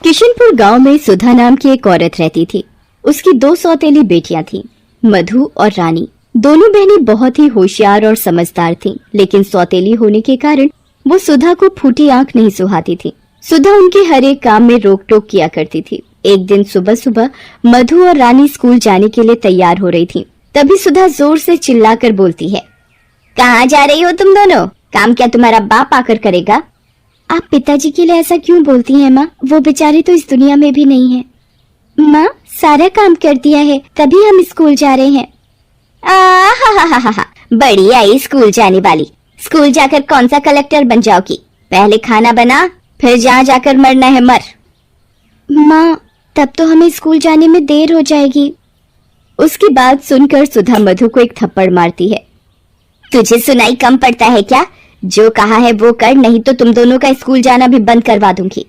किशनपुर गांव में सुधा नाम की एक औरत रहती थी। उसकी 2 सौतेली बेटियां थीं, मधु और रानी। दोनों बहनें बहुत ही होशियार और समझदार थीं, लेकिन सौतेली होने के कारण वो सुधा को फूटी आंख नहीं सुहाती थी। सुधा उनके हर एक काम में रोक टोक किया करती थी। एक दिन सुबह सुबह मधु और रानी स्कूल जाने के लिए तैयार हो रही थीं। तभी सुधा जोर से चिल्लाकर बोलती है, कहाँ जा रही हो तुम दोनों? काम क्या तुम्हारा बाप आकर करेगा? आप पिताजी के लिए ऐसा क्यों बोलती हैं माँ? वो बेचारे तो इस दुनिया में भी नहीं है। माँ, सारा काम कर दिया है, तभी हम स्कूल जा रहे हैं। हा, बड़ी आई स्कूल जाने वाली। स्कूल जाकर कौन सा कलेक्टर बन जाओगी? पहले खाना बना, फिर जहाँ जाकर मरना है मर। माँ, तब तो हमें स्कूल जाने में देर हो जाएगी। उसकी बात सुनकर सुधा मधु को एक थप्पड़ मारती है। तुझे सुनाई कम पड़ता है क्या? जो कहा है वो कर, नहीं तो तुम दोनों का स्कूल जाना भी बंद करवा दूंगी।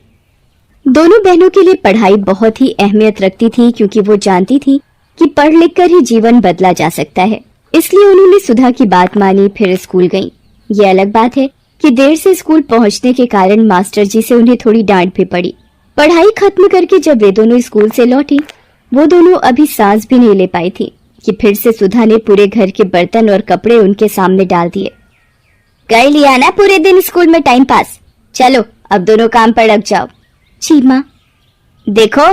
दोनों बहनों के लिए पढ़ाई बहुत ही अहमियत रखती थी, क्योंकि वो जानती थी कि पढ़ लिख कर ही जीवन बदला जा सकता है। इसलिए उन्होंने सुधा की बात मानी, फिर स्कूल गईं। ये अलग बात है कि देर से स्कूल पहुंचने के कारण मास्टर जी से उन्हें थोड़ी डांट भी पड़ी। पढ़ाई खत्म करके जब वे दोनों स्कूल से लौटी, वो दोनों अभी सांस भी नहीं ले पाई थी कि फिर से सुधा ने पूरे घर के बर्तन और कपड़े उनके सामने डाल दिए। कर लिया ना पूरे दिन स्कूल में टाइम पास? चलो अब दोनों काम पर लग जाओ। जी माँ। देखो,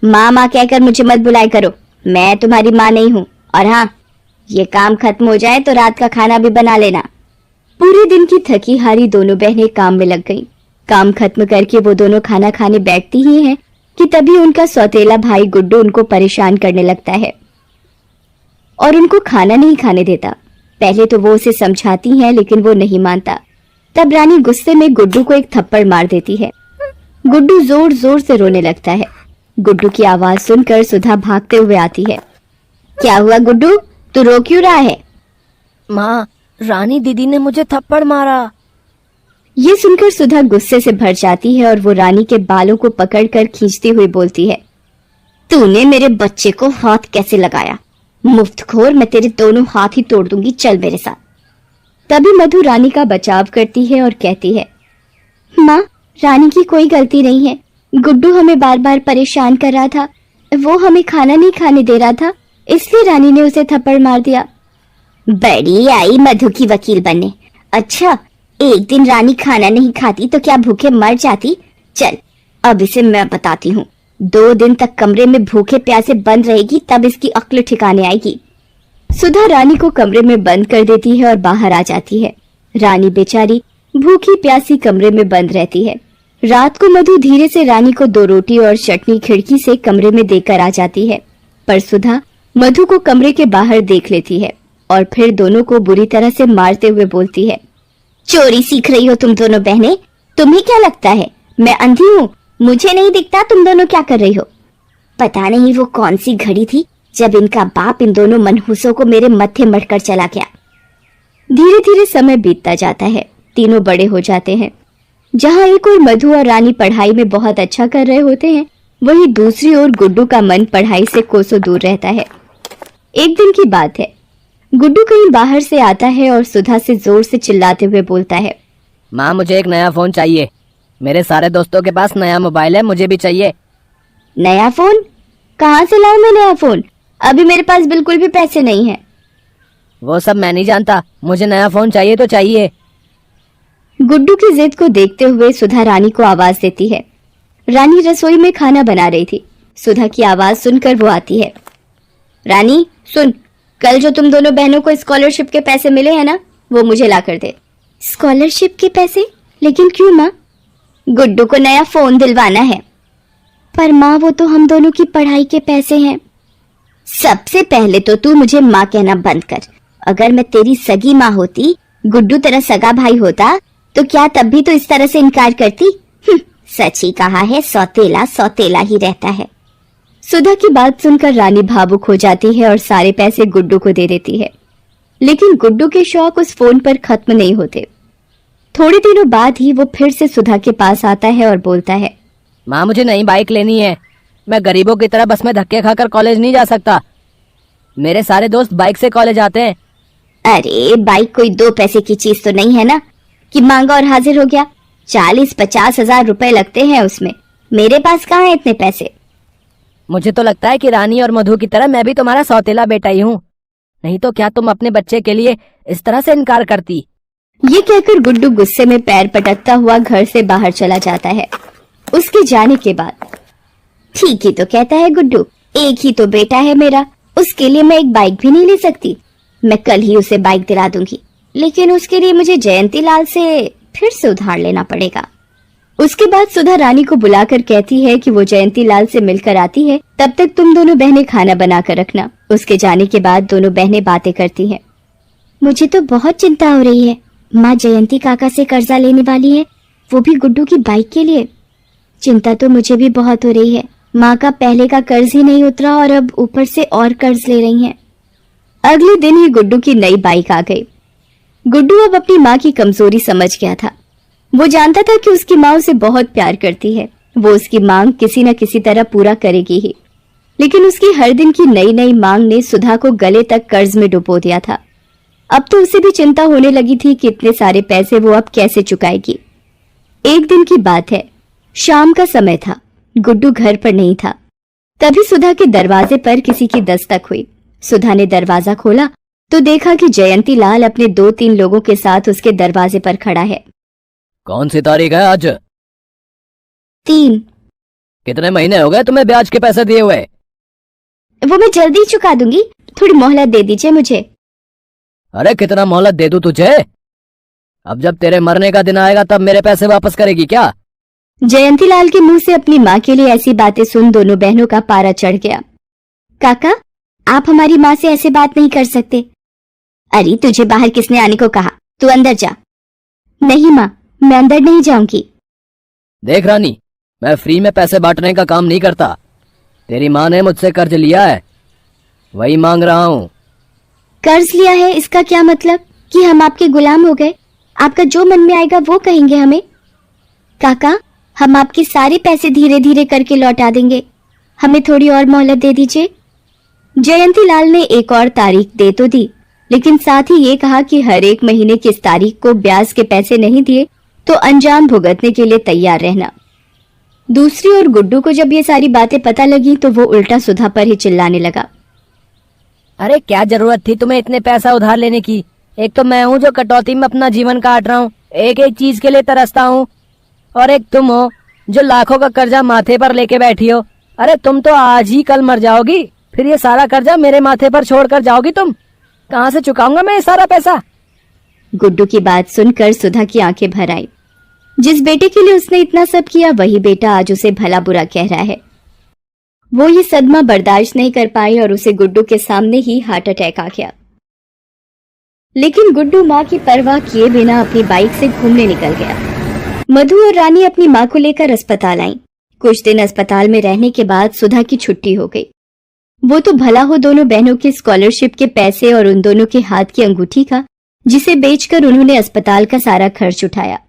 माँ कहकर मुझे मत बुलाया करो, मैं तुम्हारी माँ नहीं हूँ। और हाँ, ये काम खत्म हो जाए तो रात का खाना भी बना लेना। पूरे दिन की थकी हारी दोनों बहनें काम में लग गईं। काम खत्म करके वो दोनों खाना खाने बैठती ही हैं कि तभी उनका सौतेला भाई गुड्डू उनको परेशान करने लगता है और उनको खाना नहीं खाने देता। पहले तो वो उसे समझाती हैं, लेकिन वो नहीं मानता। तब रानी गुस्से में गुड्डू को एक थप्पड़ मार देती है। गुड्डू जोर जोर से रोने लगता है। गुड्डू की आवाज सुनकर सुधा भागते हुए आती है। क्या हुआ गुड्डू, तू रो क्यों रहा है? माँ, रानी दीदी ने मुझे थप्पड़ मारा। ये सुनकर सुधा गुस्से से भर जाती है और वो रानी के बालों को पकड़कर खींचती हुई बोलती है, तूने मेरे बच्चे को हाथ कैसे लगाया? मुफ्तखोर, मैं तेरे दोनों हाथ ही तोड़ दूंगी, चल मेरे साथ। तभी मधु रानी का बचाव करती है और कहती है, माँ, रानी की कोई गलती नहीं है। गुड्डू हमें बार बार परेशान कर रहा था, वो हमें खाना नहीं खाने दे रहा था, इसलिए रानी ने उसे थप्पड़ मार दिया। बड़ी आई मधु की वकील बनने। अच्छा, एक दिन रानी खाना नहीं खाती तो क्या भूखे मर जाती? चल अब इसे मैं बताती हूँ। 2 दिन तक कमरे में भूखे प्यासे बंद रहेगी, तब इसकी अक्ल ठिकाने आएगी। सुधा रानी को कमरे में बंद कर देती है और बाहर आ जाती है। रानी बेचारी भूखी प्यासी कमरे में बंद रहती है। रात को मधु धीरे से रानी को 2 रोटी और चटनी खिड़की से कमरे में देकर आ जाती है, पर सुधा मधु को कमरे के बाहर देख लेती है और फिर दोनों को बुरी तरह से मारते हुए बोलती है, चोरी सीख रही हो तुम दोनों बहनें? तुम्हें क्या लगता है मैं अंधी हूँ? मुझे नहीं दिखता तुम दोनों क्या कर रही हो? पता नहीं वो कौन सी घड़ी थी जब इनका बाप इन दोनों मनहूसों को मेरे मत्थे मटकर चला गया। धीरे धीरे समय बीतता जाता है। तीनों बड़े हो जाते हैं। जहाँ एक ओर मधु और रानी पढ़ाई में बहुत अच्छा कर रहे होते हैं, वहीं दूसरी ओर गुड्डू का मन पढ़ाई से कोसों दूर रहता है। एक दिन की बात है, गुड्डू कहीं बाहर से आता है और सुधा से जोर से चिल्लाते हुए बोलता है, माँ, मुझे एक नया फोन चाहिए। मेरे सारे दोस्तों के पास नया मोबाइल है, मुझे भी चाहिए। नया फोन? कहाँ से लाऊं मैं नया फोन? अभी मेरे पास बिल्कुल भी पैसे नहीं है। वो सब मैं नहीं जानता, मुझे नया फोन चाहिए तो चाहिए। गुड्डू की जिद को देखते हुए सुधा रानी को आवाज देती है। रानी रसोई में खाना बना रही थी। सुधा की आवाज सुनकर वो आती है। रानी सुन, कल जो तुम दोनों बहनों को स्कॉलरशिप के पैसे मिले हैं ना, वो मुझे ला कर दे। स्कॉलरशिप के पैसे? लेकिन क्यों माँ? गुड्डू को नया फोन दिलवाना है। पर माँ, वो तो हम दोनों की पढ़ाई के पैसे हैं। सबसे पहले तो तू मुझे माँ कहना बंद कर। अगर मैं तेरी सगी माँ होती, गुड्डू तेरा सगा भाई होता, तो क्या तब भी तो इस तरह से इनकार करती? सच ही कहा है, सौतेला सौतेला ही रहता है। सुधा की बात सुनकर रानी भावुक हो जाती है और सारे पैसे गुड्डू को दे देती है। लेकिन गुड्डू के शौक उस फोन पर खत्म नहीं होते। थोड़े दिनों बाद ही वो फिर से सुधा के पास आता है और बोलता है, माँ, मुझे नई बाइक लेनी है। मैं गरीबों की तरह बस में धक्के खाकर कॉलेज नहीं जा सकता। मेरे सारे दोस्त बाइक से कॉलेज आते हैं। अरे बाइक कोई 2 पैसे की चीज तो नहीं है ना कि मांगा और हाजिर हो गया। 40-50 हजार रुपए लगते हैं उसमें। मेरे पास कहाँ है इतने पैसे? मुझे तो लगता है कि रानी और मधु की तरह मैं भी तुम्हारा सौतेला बेटा ही हूँ, नहीं तो क्या तुम अपने बच्चे के लिए इस तरह से इनकार करती? ये कहकर गुड्डू गुस्से में पैर पटकता हुआ घर से बाहर चला जाता है। उसके जाने के बाद ठीक ही तो कहता है गुड्डू, एक ही तो बेटा है मेरा, उसके लिए मैं एक बाइक भी नहीं ले सकती। मैं कल ही उसे बाइक दिला दूंगी, लेकिन उसके लिए मुझे जयंती लाल से फिर से उधार लेना पड़ेगा। उसके बाद सुधा रानी को बुलाकर कहती है कि वो जयंती लाल से मिलकर आती है, तब तक तुम दोनों बहनें खाना बनाकर रखना। उसके जाने के बाद दोनों बहनें बातें करती हैं। मुझे तो बहुत चिंता हो रही है, माँ जयंती काका से कर्जा लेने वाली है, वो भी गुड्डू की बाइक के लिए। चिंता तो मुझे भी बहुत हो रही है, माँ का पहले का कर्ज ही नहीं उतरा और अब ऊपर से और कर्ज ले रही हैं। अगले दिन ही गुड्डू की नई बाइक आ गई। गुड्डू अब अपनी माँ की कमजोरी समझ गया था। वो जानता था कि उसकी माँ उसे बहुत प्यार करती है, वो उसकी मांग किसी न किसी तरह पूरा करेगी ही। लेकिन उसकी हर दिन की नई नई मांग ने सुधा को गले तक कर्ज में डुबो दिया था। अब तो उसे भी चिंता होने लगी थी कि इतने सारे पैसे वो अब कैसे चुकाएगी। एक दिन की बात है, शाम का समय था, गुड्डू घर पर नहीं था। तभी सुधा के दरवाजे पर किसी की दस्तक हुई। सुधा ने दरवाजा खोला तो देखा कि जयंती लाल अपने 2-3 लोगों के साथ उसके दरवाजे पर खड़ा है। कौन सी तारीख है आज? 3। कितने महीने हो गए तुम्हें ब्याज के पैसे दिए हुए? वो मैं जल्दी चुका दूंगी, थोड़ी मोहलत दे दीजिए मुझे। अरे कितना मोहलत दे दूं तुझे? अब जब तेरे मरने का दिन आएगा तब मेरे पैसे वापस करेगी क्या? जयंती लाल के मुंह से अपनी माँ के लिए ऐसी बातें सुन दोनों बहनों का पारा चढ़ गया। काका, आप हमारी माँ से ऐसे बात नहीं कर सकते। अरे तुझे बाहर किसने आने को कहा? तू अंदर जा। नहीं माँ, मैं अंदर नहीं जाऊंगी। देख रानी, मैं फ्री में पैसे बांटने का काम नहीं करता। तेरी माँ ने मुझसे कर्ज लिया है, वही मांग रहा हूँ। कर्ज लिया है इसका क्या मतलब? कि हम आपके गुलाम हो गए? आपका जो मन में आएगा वो कहेंगे हमें? काका, हम आपके सारे पैसे धीरे धीरे करके लौटा देंगे, हमें थोड़ी और मोहलत दे दीजिए। जयंती लाल ने एक और तारीख दे तो दी, लेकिन साथ ही ये कहा कि हर एक महीने की इस तारीख को ब्याज के पैसे नहीं दिए तो अंजाम भुगतने के लिए तैयार रहना। दूसरी ओर गुड्डू को जब ये सारी बातें पता लगी तो वो उल्टा सुधा पर ही चिल्लाने लगा। अरे क्या जरूरत थी तुम्हें इतने पैसा उधार लेने की? एक तो मैं हूँ जो कटौती में अपना जीवन काट रहा हूँ, एक एक चीज के लिए तरसता हूँ, और एक तुम हो जो लाखों का कर्जा माथे पर लेके बैठी हो। अरे तुम तो आज ही कल मर जाओगी, फिर ये सारा कर्जा मेरे माथे पर छोड़कर जाओगी तुम। कहाँ से चुकाऊंगा मैं ये सारा पैसा? गुड्डू की बात सुनकर सुधा की आंखें भर आई। जिस बेटे के लिए उसने इतना सब किया वही बेटा आज उसे भला बुरा कह रहा है। वो ये सदमा बर्दाश्त नहीं कर पाई और उसे गुड्डू के सामने ही हार्ट अटैक आ गया। लेकिन गुड्डू माँ की परवाह किए बिना अपनी बाइक से घूमने निकल गया। मधु और रानी अपनी माँ को लेकर अस्पताल आईं। कुछ दिन अस्पताल में रहने के बाद सुधा की छुट्टी हो गई। वो तो भला हो दोनों बहनों के स्कॉलरशिप के पैसे और उन दोनों के हाथ की अंगूठी का, जिसे बेचकर उन्होंने अस्पताल का सारा खर्च उठाया।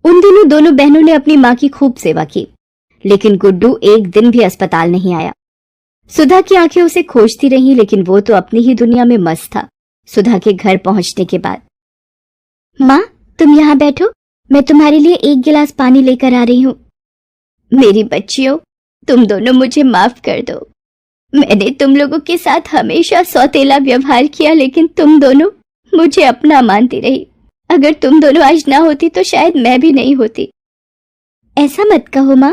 उन दिनों दोनों बहनों ने अपनी माँ की खूब सेवा की, लेकिन गुड्डू एक दिन भी अस्पताल नहीं आया। सुधा की आंखें उसे खोजती रहीं, लेकिन वो तो अपनी ही दुनिया में मस्त था। सुधा के घर पहुंचने के बाद, माँ तुम यहाँ बैठो, मैं तुम्हारे लिए एक गिलास पानी लेकर आ रही हूँ। मेरी बच्चियों, तुम दोनों मुझे माफ कर दो। मैंने तुम लोगों के साथ हमेशा सौतेला व्यवहार किया, लेकिन तुम दोनों मुझे अपना मानती रही। अगर तुम दोनों आज ना होती तो शायद मैं भी नहीं होती। ऐसा मत कहो माँ।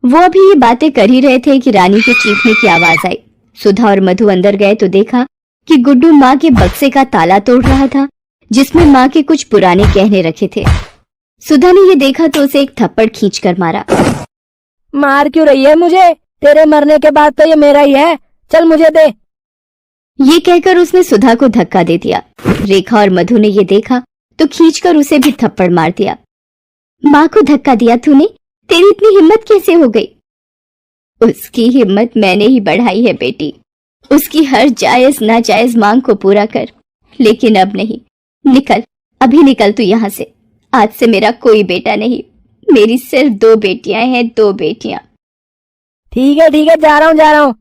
वो अभी ये बातें कर ही रहे थे कि रानी के चीखने की आवाज आई। सुधा और मधु अंदर गए तो देखा कि गुड्डू माँ के बक्से का ताला तोड़ रहा था, जिसमें माँ के कुछ पुराने गहने रखे थे। सुधा ने ये देखा तो उसे एक थप्पड़ खींचकर मारा। मार क्यों रही है मुझे? तेरे मरने के बाद तो ये मेरा ही है, चल मुझे दे। ये कहकर उसने सुधा को धक्का दे दिया। रेखा और मधु ने ये देखा तो खींचकर उसे भी थप्पड़ मार दिया। माँ को धक्का दिया तूने? तेरी इतनी हिम्मत कैसे हो गई? उसकी हिम्मत मैंने ही बढ़ाई है बेटी। उसकी हर जायज नाजायज मांग को पूरा कर, लेकिन अब नहीं। निकल, अभी निकल तू यहाँ से। आज से मेरा कोई बेटा नहीं, मेरी सिर्फ 2 बेटियां हैं, 2 बेटियां। ठीक है, जा रहा हूँ।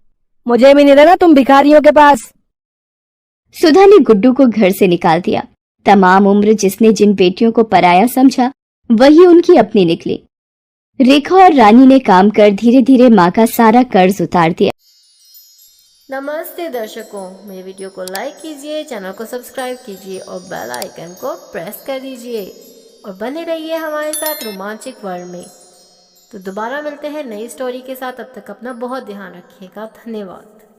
मुझे भी नहीं रहना तुम भिखारियों के पास। सुधा ने गुड्डू को घर से निकाल दिया। तमाम उम्र जिसने जिन बेटियों को पराया समझा, वही उनकी अपनी निकली। रेखा और रानी ने काम कर धीरे धीरे माँ का सारा कर्ज उतार दिया। नमस्ते दर्शकों, मेरे वीडियो को लाइक कीजिए, चैनल को सब्सक्राइब कीजिए और बेल आइकन को प्रेस कर दीजिए और बने रहिए हमारे साथ रोमांचक वर्ल्ड में। तो दोबारा मिलते हैं नई स्टोरी के साथ, तब तक अपना बहुत ध्यान रखिएगा। धन्यवाद।